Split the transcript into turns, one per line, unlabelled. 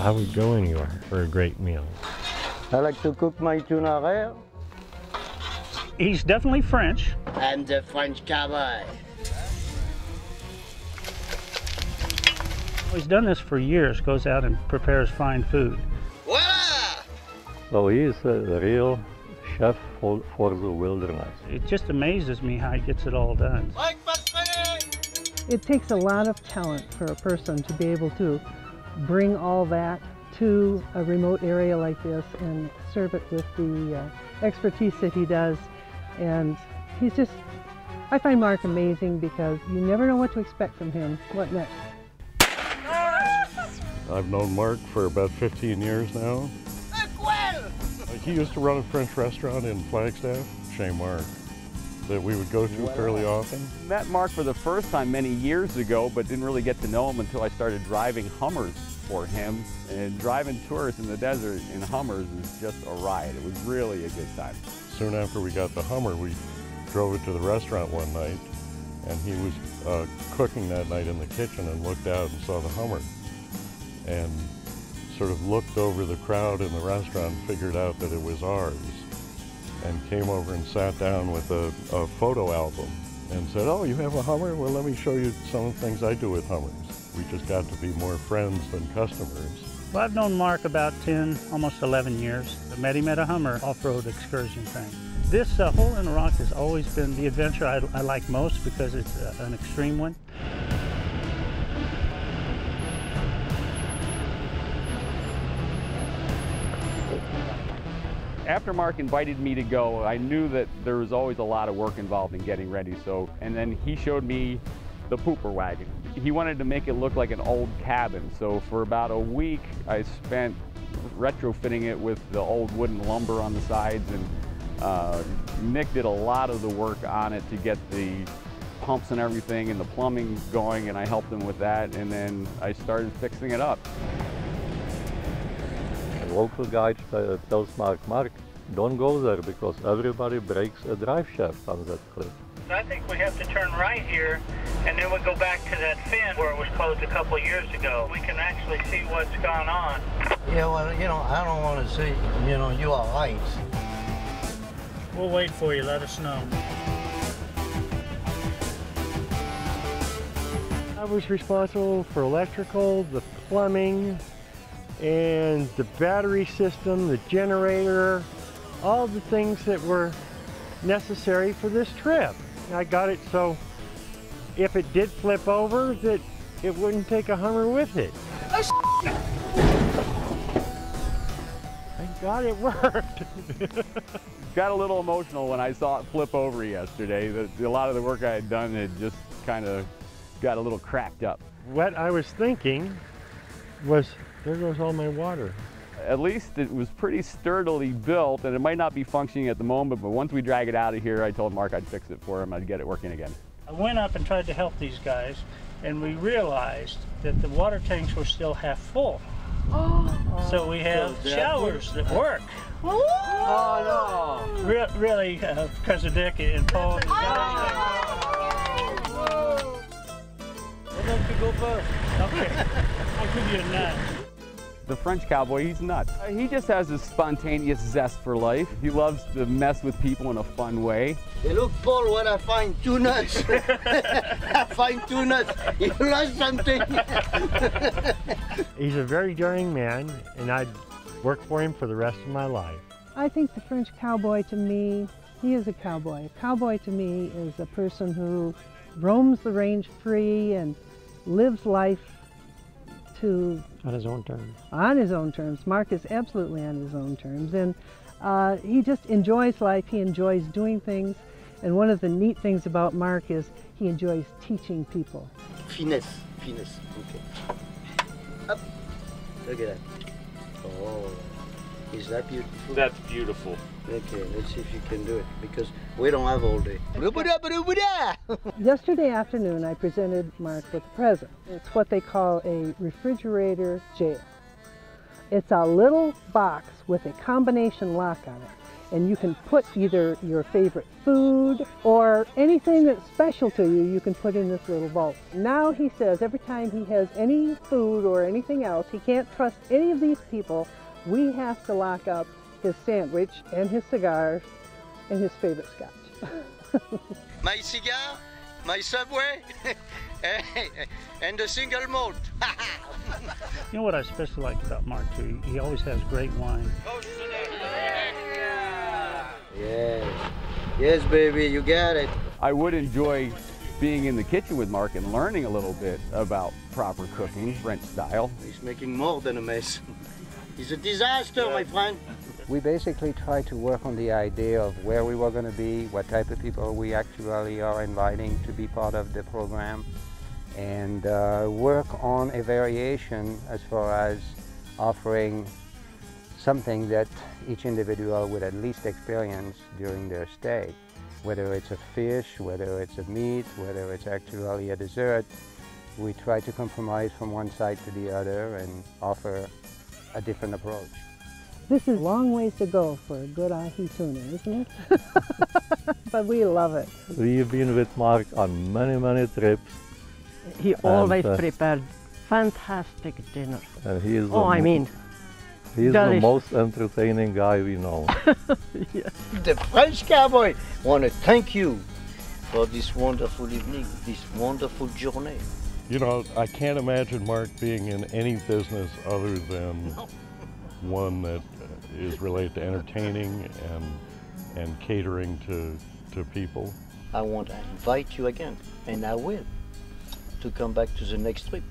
I would go anywhere for a great meal.
I like to cook my tuna rare.
He's definitely French.
I'm the French cowboy.
He's done this for years, goes out and prepares fine food.
Voila!
So he is a real chef for the wilderness.
It just amazes me how he gets it all done.
It takes a lot of talent for a person to be able to bring all that to a remote area like this and serve it with the expertise that he does. And he's just, I find Mark amazing because you never know what to expect from him. What next?
I've known Mark for about 15 years now. He used to run a French restaurant in Flagstaff, Chez Mark, that we would go to fairly often.
Met Mark for the first time many years ago, but didn't really get to know him until I started driving Hummers for him. And driving tourists in the desert in Hummers is just a riot. It was really a good time.
Soon after we got the Hummer, we drove it to the restaurant one night, and he was cooking that night in the kitchen and looked out and saw the Hummer, and sort of looked over the crowd in the restaurant and figured out that it was ours, and came over and sat down with a photo album and said, "Oh, you have a Hummer? Well, let me show you some of the things I do with Hummers." We just got to be more friends than customers.
Well, I've known Mark about 10, almost 11 years. I met him at a Hummer off-road excursion thing. This hole in the rock has always been the adventure I like most because it's an extreme one.
After Mark invited me to go, I knew that there was always a lot of work involved in getting ready. And then he showed me the pooper wagon. He wanted to make it look like an old cabin. So for about a week, I spent retrofitting it with the old wooden lumber on the sides, and Nick did a lot of the work on it to get the pumps and everything and the plumbing going, and I helped him with that, and then I started fixing it up.
The local guide tells Mark, don't go there because everybody breaks a drive shaft on that cliff.
I think we have to turn right here, and then we go back to that fin where it was closed a couple of years ago. We can actually see what's gone on.
Yeah, well, you know, I don't want to see, you know, you are right.
We'll wait for you. Let us know.
I was responsible for electrical, the plumbing, and the battery system, the generator, all the things that were necessary for this trip. I got it so if it did flip over, that it wouldn't take a Hummer with it. Thank God it worked.
Got a little emotional when I saw it flip over yesterday. A lot of the work I had done had just kind of got a little cracked up.
What I was thinking was, there goes all my water.
At least it was pretty sturdily built, and it might not be functioning at the moment, but once we drag it out of here, I told Mark I'd fix it for him, I'd get it working again.
I went up and tried to help these guys, and we realized that the water tanks were still half full. Oh. So we have showers that work.
Oh, no.
Really, because of Dick and Paul.
Why don't you go first?
Okay, I'll give you a nut.
The French cowboy, he's nuts. He just has this spontaneous zest for life. He loves to mess with people in a fun way.
Hey, look, Paul, when I find two nuts. I find two nuts. You lost something.
He's a very daring man, and I'd work for him for the rest of my life.
I think the French cowboy, to me, he is a cowboy. A cowboy to me is a person who roams the range free and lives life
on his own terms.
On his own terms. Mark is absolutely on his own terms, and he just enjoys life. He enjoys doing things, and one of the neat things about Mark is he enjoys teaching people.
Finesse. Okay. Up. Look at that. Oh, is that beautiful?
That's beautiful.
Okay, let's see if you can do it, because we don't have all day.
Yesterday afternoon, I presented Mark with a present. It's what they call a refrigerator jail. It's a little box with a combination lock on it. and you can put either your favorite food or anything that's special to you, you can put in this little vault. Now he says every time he has any food or anything else, he can't trust any of these people. We have to lock up his sandwich and his cigars and his favorite scotch.
My cigar, my Subway, and the single malt.
You know what I especially like about Mark too? He always has great wine.
Yes, yes, baby, you got it.
I would enjoy being in the kitchen with Mark and learning a little bit about proper cooking, French style.
He's making more than a mess. He's a disaster, my friend.
We basically try to work on the idea of where we were going to be, what type of people we actually are inviting to be part of the program, and work on a variation as far as offering something that each individual would at least experience during their stay. Whether it's a fish, whether it's a meat, whether it's actually a dessert, we try to compromise from one side to the other and offer a different approach.
This is a long ways to go for a good ahi tuna, isn't it? But we love it.
We've been with Mark on many trips.
He always prepared fantastic dinner.
And he is
he's
the most entertaining guy we know.
Yes.
The French cowboy want to thank you for this wonderful evening, this wonderful journey.
You know, I can't imagine Mark being in any business other than one that is related to entertaining and catering to people.
I want to invite you again, and I will, to come back to the next trip.